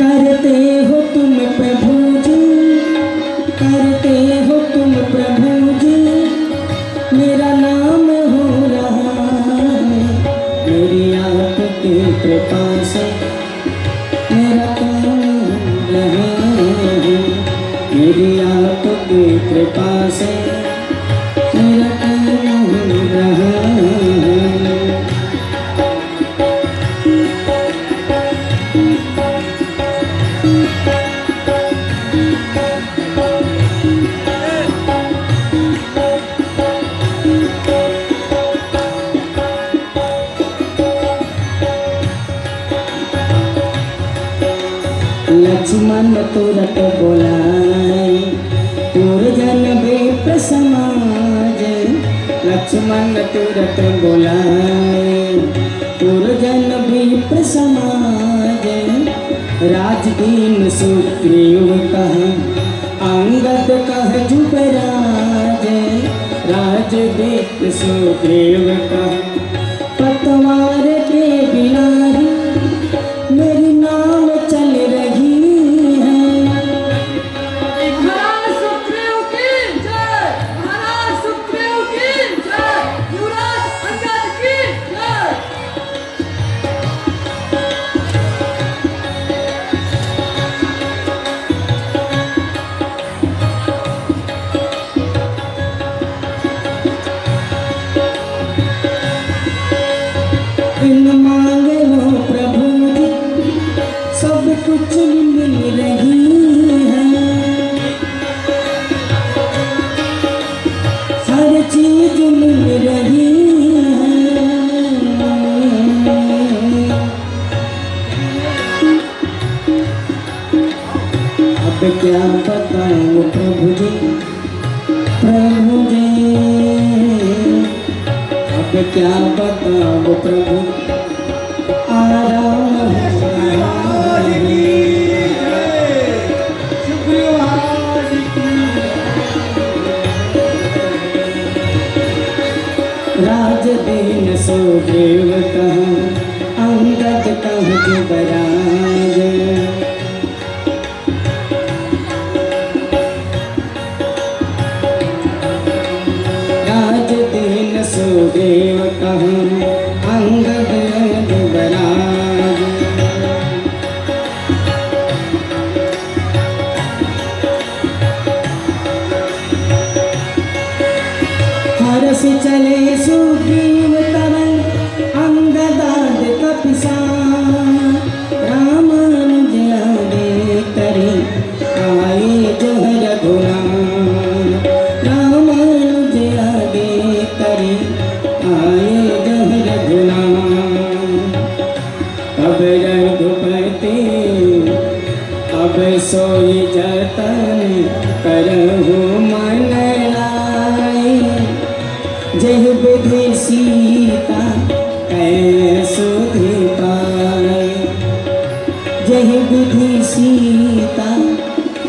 करते हो तुम प्रभु जी, करते हो तुम प्रभु जी, मेरा नाम हो रहा है। मेरी आपकी कृपा से मेरा काम रहा है। मेरी आपकी कृपा से मेरा काम रहा है। लक्ष्मण तुरत बोलाए, पूर्जन विप्र समाज। लक्ष्मण तुरत बोलाए, पूर्जन विप्र समाज। राजदीन सुग्रीव कह, अंगद कह जुबराज। राजदीन सुग्रीव कह, पतवार के बिना ही मेरी नाव चल रही है। महाराज सुग्रीव की जय, महाराज सुग्रीव की जय, युवराज अंगद की जय। इन मांगे हो प्रभु जी, सब कुछ मिल रही है। हर चीज मिल रही है। अब क्या बताऊं प्रभु जी, प्रभु जी। अब क्या बताऊं प्रभु, आराम राजदीन सुग्रीव कह, अंगद कह जुबराज। राजदीन सुग्रीव कह, अंगद जुबराज। हरस चले सुग्रीव तब, अंगदाद कपिसान। रामानुज आगे करे, आए जो रघुनाथ। रामानुज आगे करे, आए जो रघुनाथ। अब रघुपति अब सोई जतन, करहु मन लाए। जय विधि सीता कै सुधि पाए। जय विधि सीता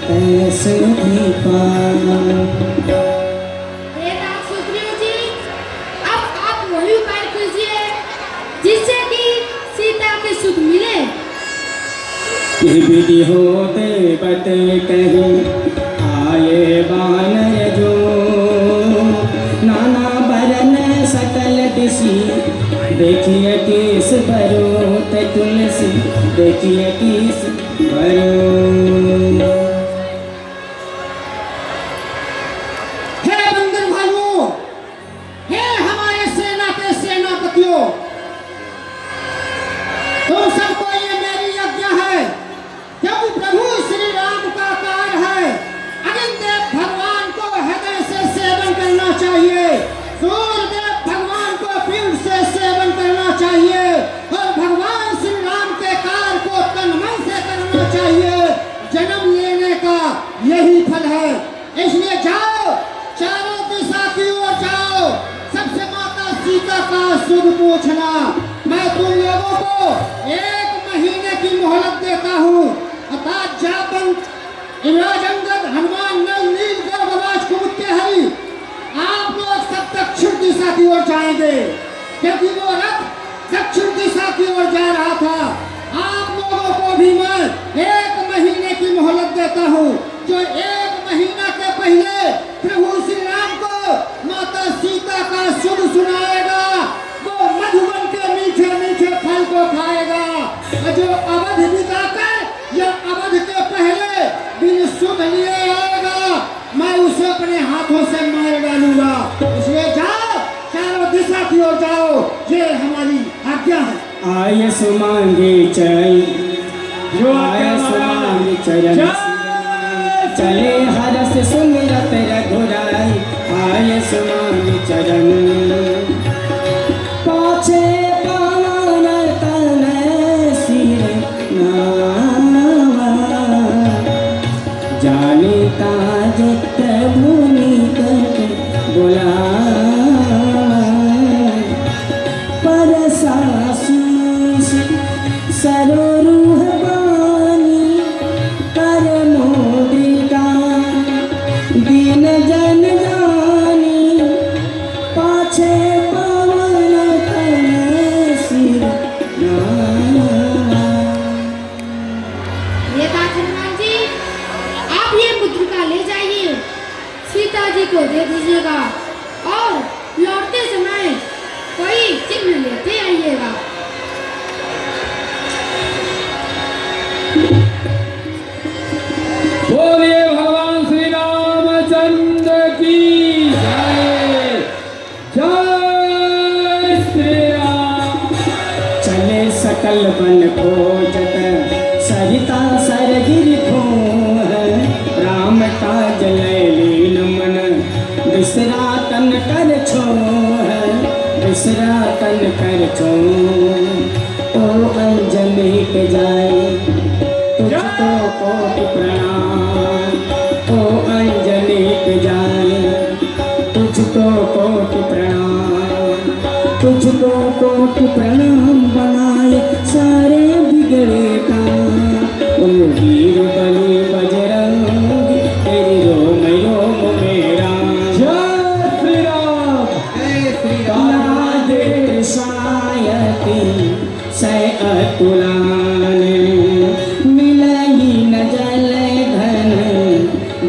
कै सुधि पाए। बेटा सुग्रीव जी, अब आप वही उपाय कीजिए जिससे कि सीता के सुख मिले। विधि होते बत कही, आए बानर जो। नाना बरन सकल दिशि, देखिए केस भरो ते तुलसी। देखिए केस भरो। हे बंदर भाइयों, हे हमारे सेना के सेनापतियों, तुम सबको ये मेरी आज्ञा है, क्योंकि प्रभु श्री राम का कार्य है। अग्निदेव भगवान को हृदय से सेवन करना चाहिए, सूर्यदेव भगवान को पीठ से सेवन करना चाहिए, और भगवान श्री राम के कार्य को तन मन से करना चाहिए। जन्म लेने का यही फल है। इसलिए जाओ, चारों दिशा की ओर जाओ, सबसे माता सीता का शुभ पूछना। मैं तुम लोगों को 1 महीने की मोहलत देता हूँ, अर्थात जाबंत राजंगद हनुमान नल नील गर्भराज कुमुद के हरि, आप लोग सब दक्षिण दिशा की ओर जाएंगे, क्योंकि वो रथ दक्षिण दिशा की ओर जा रहा था। आप लोगों को को भी मैं 1 महीने की मोहलत देता हूँ। जो 1 महीना के पहले प्रभु श्री राम को माता सीता का शुभ सुनाएगा, वो मधुबन के मीठे मीठे फल को खाएगा। और जो अवध बिताकर या अवध के पहले बिन शुभ लिए आएगा, मैं उसे अपने हाथों से मार डालूंगा। इसलिए जाओ, चारों दिशा की ओर जाओ, ये हमारी आज्ञा है। आय सुमांगे चरण, आय सुमांगे चरण, चले हरस सुमिरत रघुराई। आय सुमांगे चरण, पाछे पावन तन सिर नावा। जाने काज भूमि करके बुलावा। परसाशीष सरोरुह बानी, कर मोद्रिका दीन जन जानी। पाछे पावन तन सिर नावा। ये बात हनुमान जी, आप ये मुद्रिका ले जाइए, सीता जी को दे दीजिएगा और लौटते समय कोई चिन्ह लेते आइएगा। बोलिए भगवान श्री रामचंद्र की जय। जय श्री राम। चले सकल बन खोजत, सरिता सरगिर खोह। राम काज लैलीन मन, बिसरा तन कर छोह। बिसरा तन कर छोह। ओ अंजलि के जाए, तुझको कोटि प्रणाम। ओ अंजलि के जाए, तुझको कोटि प्रणाम। तुझको कोटि प्रणाम बनाए सारे बिगड़े काम। ओ वीर बलि बजरंग, तेरी रोम रोम मेरा। जय श्री राम। जय श्री राम। सायती सै अतुलाने, मिलही न जल घन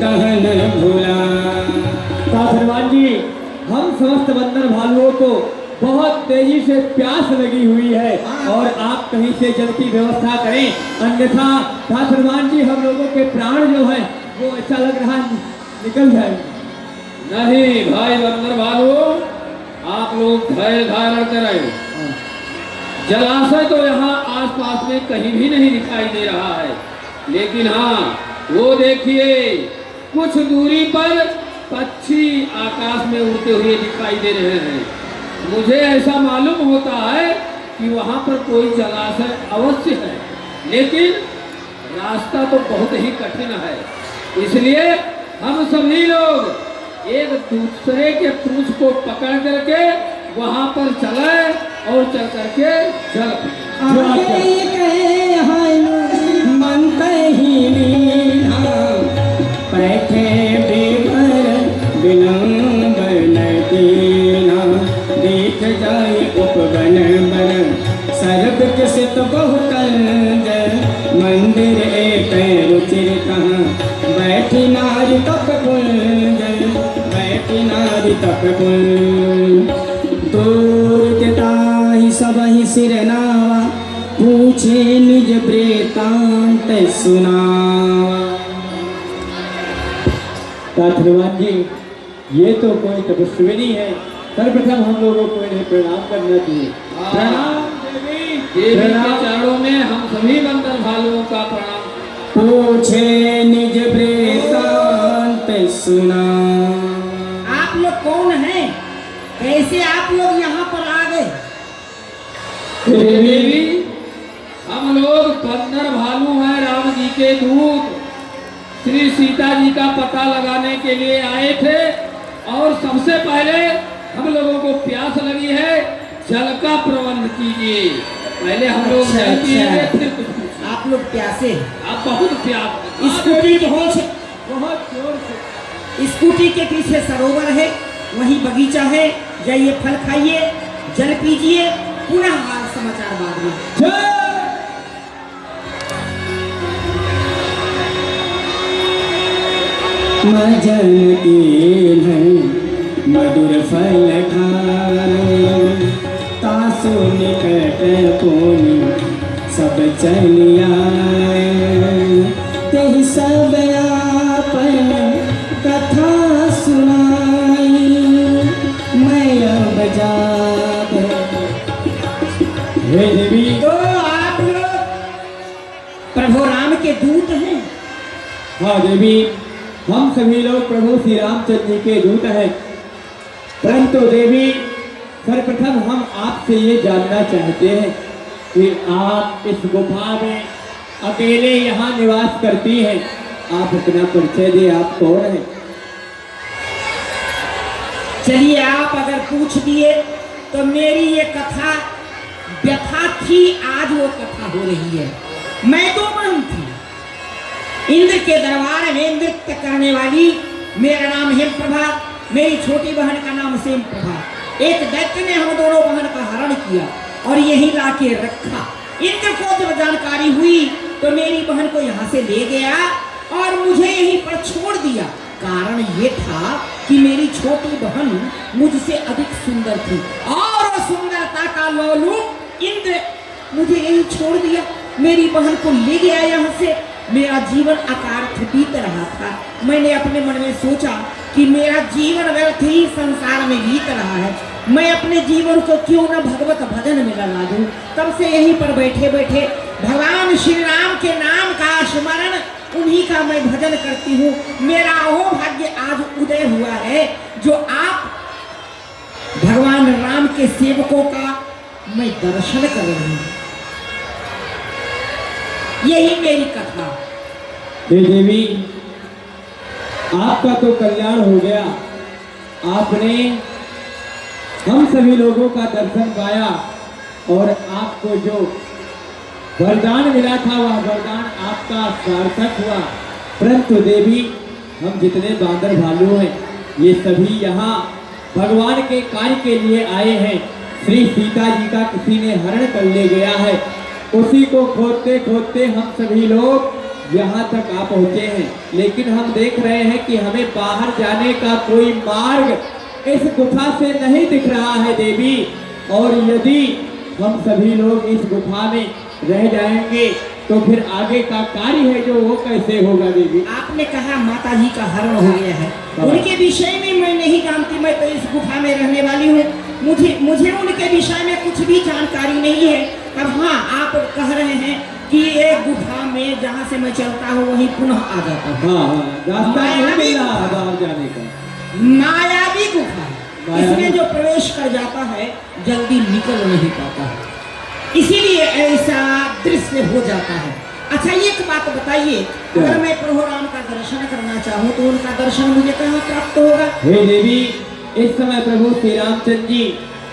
गहन भुला। हनुमान जी, हम समस्त बंदर भालुओं को बहुत तेजी से प्यास लगी हुई है और आप कहीं से जल की व्यवस्था करें, अन्यथा हनुमान जी हम लोगों के प्राण जो है वो ऐसा लग रहा निकल जाए। नहीं भाई बंदर भालुओं, आप लोग धैर्य धारण करें। जलाशय तो यहाँ आसपास में कहीं भी नहीं दिखाई दे रहा है, लेकिन हाँ वो देखिए कुछ दूरी पर पक्षी आकाश में उड़ते हुए दिखाई दे रहे हैं। मुझे ऐसा मालूम होता है कि वहाँ पर कोई जलाशय अवश्य है, लेकिन रास्ता तो बहुत ही कठिन है। इसलिए हम सभी लोग एक दूसरे के पूंछ को पकड़ करके वहाँ पर चले और चल करके जल मन ही मीना। बैठे बेघर विलंबन कीना। देख जाए उपवन बन, सर्व किसित बहुकंज। मंदिर एक रुचिर कहाँ, बैठी नारी तप कुंज। बैठी नारी तप कुंज। दूर के ताहि सबहि सिर नावा, पूछे निज वृतांत सुनावा। हनुमान जी, ये तो कोई तपस्विनी है, सर्वप्रथम हम लोगों को इन्हें प्रणाम करना चाहिए। प्रणाम देवी। देवी के चरणों में हम सभी बंदर भालुओं का प्रणाम। पूछे निज वृतांत सुना। आप लोग कौन हैं? कैसे आप लोग यहाँ पर आ गए? देवी, हम लोग बंदर भालू हैं, राम जी के दूत। श्री सीता जी का पता लगाने के लिए आए थे और सबसे पहले हम लोगों को प्यास लगी है, जल का प्रबंध कीजिए। पहले हम लोग जल पिएंगे, फिर कुछ। आप लोग प्यासे? आप बहुत प्यास। स्कूटी बहुत जोर से। स्कूटी के पीछे सरोवर है, वहीं बगीचा है, जाइए फल खाइए, जल पीजिए, पुनः हाल समाचार बाद में। जय मजन के मधुर फल खाए तासु निकट कोनी सब चलिया तेहि सब आपन कथा सुनाई मैं अब जाब। हे देवी, तो आप लोग प्रभु राम के दूत हैं। हाँ देवी, हम सभी लोग प्रभु श्री रामचंद्र जी के दूत हैं। परंतु देवी, सर्वप्रथम हम आपसे ये जानना चाहते हैं कि आप इस गुफा में अकेले यहाँ निवास करती हैं। आप अपना परिचय दे, आप कौन हैं? चलिए, आप अगर पूछ दिए तो मेरी ये कथा व्यथा थी, आज वो कथा हो रही है। मैं 2 बहन थी। इंद्र के दरबार में नृत्य करने वाली, मेरा नाम हेमप्रभा, मेरी छोटी बहन का नाम सेमप्रभा। एक दैत्य ने हम दोनों बहन का हरण किया और यहीं लाके रखा। इंद्र को जब जानकारी हुई तो मेरी बहन को यहाँ से ले गया और मुझे यहीं पर छोड़ दिया। कारण ये था कि मेरी छोटी बहन मुझसे अधिक सुंदर थी और वो सुंदरता का लोलुप इंद्र मुझे यहीं छोड़ दिया। मेरी बहन को ले गया यहाँ से। मेरा जीवन अकार्थ बीत रहा था। मैंने अपने मन में सोचा कि मेरा जीवन व्यर्थ ही संसार में बीत रहा है, मैं अपने जीवन को क्यों न भगवत भजन में लगा दूं। तब से यहीं पर बैठे बैठे भगवान श्री राम के नाम का स्मरण, उन्हीं का मैं भजन करती हूँ। मेरा वो भाग्य आज उदय हुआ है जो आप भगवान राम के सेवकों का मैं दर्शन कर रही हूँ। यही मेरी कथा। हे देवी, आपका तो कल्याण हो गया। आपने हम सभी लोगों का दर्शन पाया और आपको जो वरदान मिला था वह वरदान आपका सार्थक हुआ। परंतु देवी, हम जितने बांदर भालू हैं ये सभी यहाँ भगवान के कार्य के लिए आए हैं। श्री सीता जी का किसी ने हरण कर ले गया है, उसी को खोदते खोदते हम सभी लोग यहाँ तक आ पहुँचे हैं। लेकिन हम देख रहे हैं कि हमें बाहर जाने का कोई मार्ग इस गुफा से नहीं दिख रहा है देवी। और यदि हम सभी लोग इस गुफा में रह जाएंगे तो फिर आगे का कार्य है जो वो कैसे होगा देवी? आपने कहा माता जी का हरण हो गया है, उनके विषय में मैं नहीं जानती। मैं तो इस गुफा में रहने वाली हूँ, मुझे उनके विषय में कुछ भी जानकारी नहीं है। अब हाँ, आप कह रहे हैं कि एक गुफा में जहाँ से मैं चलता हूँ वहीं पुनः आ जाता हूँ। हाँ, रास्ता नहीं मिल रहा बाहर जाने का। मायावी गुफा है, इसमें जो प्रवेश कर जाता है जल्दी निकल नहीं पाता है, इसीलिए ऐसा दृश्य हो जाता है। अच्छा, एक बात बताइए, अगर मैं प्रभु राम का दर्शन करना चाहूँ तो उनका दर्शन मुझे कहाँ प्राप्त होगा? हे देवी, इस समय प्रभु श्री रामचंद्र जी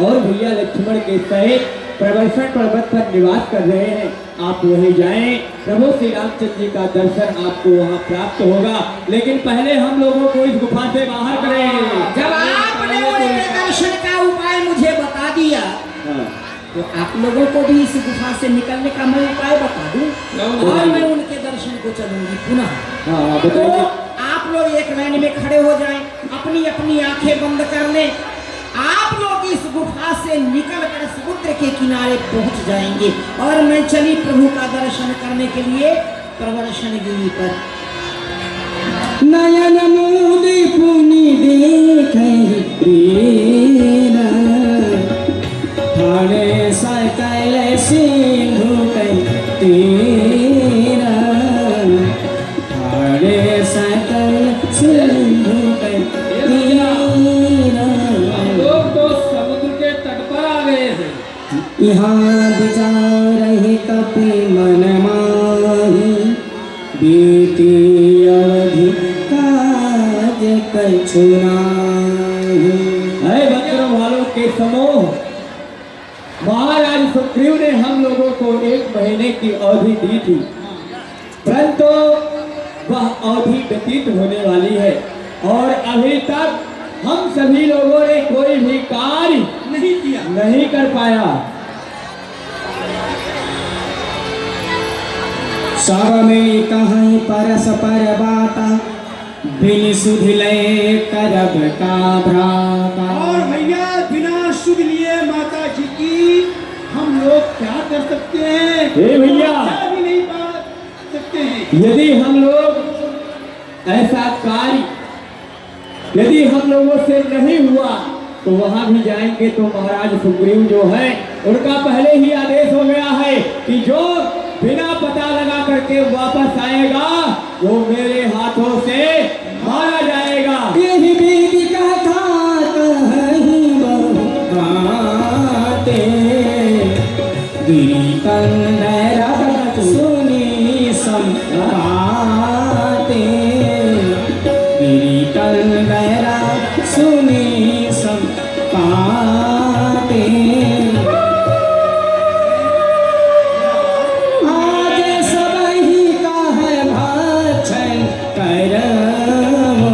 और भैया लक्ष्मण के सहित प्रवर्षण पर्वत पर निवास कर रहे हैं। आप वहीं जाएं, प्रभु श्री रामचंद्र जी का दर्शन आपको वहां प्राप्त होगा। लेकिन पहले हम लोगों को इस गुफा से बाहर करें। जब आपने उनके दर्शन का उपाय मुझे बता दिया तो आप लोगों को भी इस गुफा से निकलने का मैं उपाय बता दूं और मैं उनके दर्शन को चलूंगी पुनः। तो आप लोग एक लाइन में खड़े हो जाएं, अपनी अपनी आंखें बंद कर लें। आप लोग इस गुफा से निकलकर समुद्र के किनारे पहुंच जाएंगे और मैं चली प्रभु का दर्शन करने के लिए प्रवर्षण गिरी पर। नयन मोदी पुनि देखे प्रेरा ठाणे सकल सिंधु तेरा ठाणे सकल सिंधु तेरा। लोग तो समुद्र के तट पर आ गए हैं। यहाँ विचार कपि मन माही बीती अवधि काज कछु नाही। वज्र वालों के समूह महाराज सुग्रीव ने हम लोगों को 1 महीने की अवधि दी थी, परंतु वह अवधि व्यतीत होने वाली है और अभी तक हम सभी लोगों ने कोई भी कार्य नहीं कर पाया। सब में कहीं परस्पर बाता बिन सुध ले करब का भ्राता। और भैया बिना सुध लिए माता जी की हम लोग क्या कर सकते हैं? हे भैया, क्या भी नहीं पा सकते हैं। यदि हम लोग ऐसा कार्य यदि हम लोगों से नहीं हुआ तो वहां भी जाएंगे तो महाराज सुग्रीव जो है उनका पहले ही आदेश हो गया है कि जो बिना पता लगा करके वापस आएगा वो मेरे हाथों से मारा जाएगा। यही बीती कथा कहीं बहु बातें, गिरी कंधरा सुनी संपाते, गिरी कंधरा सुनी संपाते। आज सबही का है भक्षण करमो,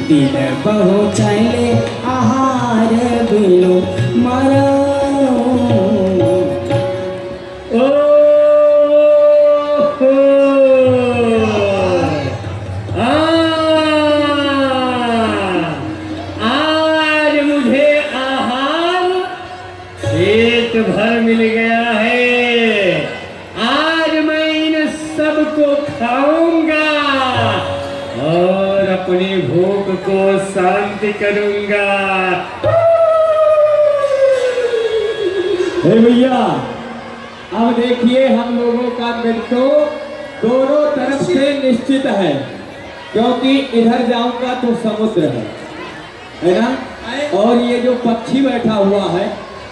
दिल बहु चले आहार बिनु मरो। ओ हो, आज मुझे आहार पेट भर मिल गया है। आज मैं इन सबको खाऊंगा और अपनी भूख को शांति करूंगा। हे भैया, अब देखिए हम लोगों का मृत्यु दोनों तरफ से निश्चित है, क्योंकि इधर जाऊंगा तो समुद्र है ना? और ये जो पक्षी बैठा हुआ है,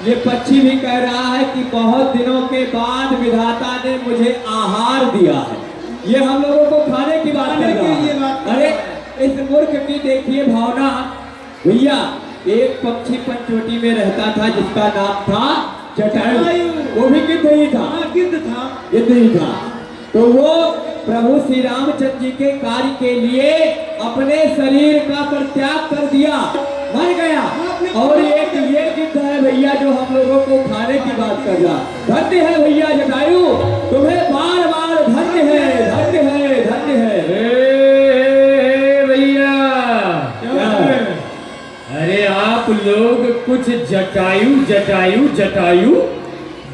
ये पक्षी भी कह रहा है कि बहुत दिनों के बाद विधाता ने मुझे आहार दिया है। ये हम लोगों को खाने की बात कर रहा है। अरे इस मूर्ख की देखिए भावना। भैया, एक पक्षी पंचवटी में रहता था जिसका नाम था जटायु, वो भी गिद्ध ही था। गिद्ध ही था। तो वो प्रभु श्री रामचंद्र जी के कार्य के लिए अपने शरीर का परित्याग कर दिया, मर गया। और एक ये गिद्ध है भैया जो हम लोगों को खाने की बात कर रहा। धन्य है भैया जटायु, तुम्हें बार बार धन्य है, धन्य है, धन्य है। भैया, अरे आप लोग कुछ जटायु जटायु जटायु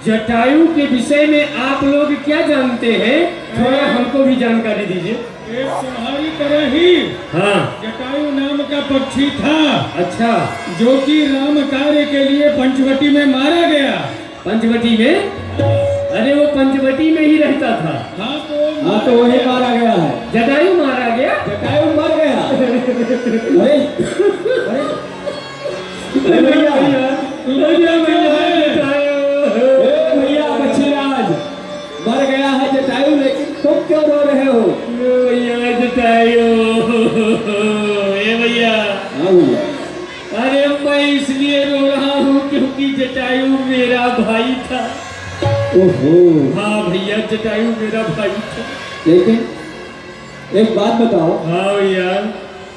जटायु के विषय में आप लोग क्या जानते हैं? थोड़ा हमको भी जानकारी दीजिए। एक तुम्हारी तरह ही हाँ। जटायु नाम का पक्षी था। अच्छा। जो कि राम कार्य के लिए पंचवटी में मारा गया। पंचवटी में? अरे वो पंचवटी में ही रहता था। हाँ तो वही मारा गया है। जटायु मारा गया? जटायु मर गया। अरे भैया बच्चीराज, मर गया है जटायु, लेकिन तुम क्यों रो रहे हो? भैया जटायु, भैया। हाँ भैया। अरे मैं इसलिए रो रहा हूँ क्योंकि जटायु मेरा भाई था। ओहो। हाँ भैया, जटायु मेरा भाई था। लेकिन एक बात बताओ। हाँ भैया।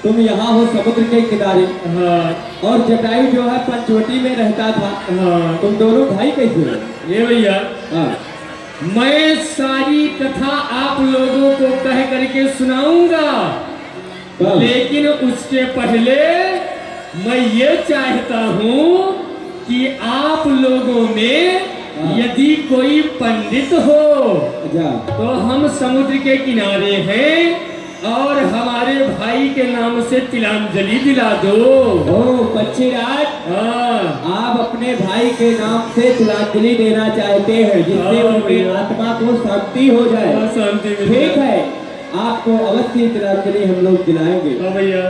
तुम यहाँ हो समुद्र के किनारे। हाँ। और जटायु जो है पंचवटी में रहता था। हाँ। तुम दोनों भाई कैसे हो? ये भैया, हाँ, मैं सारी कथा आप लोगों को कह करके सुनाऊंगा, लेकिन उसके पहले मैं ये चाहता हूँ कि आप लोगों में यदि कोई पंडित हो तो हम समुद्र के किनारे हैं और हमारे भाई के नाम से तिलांजलि दिला दो। ओ पक्षीराज, हाँ, आप अपने भाई के नाम से तिलांजलि देना चाहते हैं जिससे उनकी आत्मा को शांति हो जाए। शांति। ठीक है, आपको अवश्य तिलांजलि हम लोग दिलाएंगे। हाँ भैया,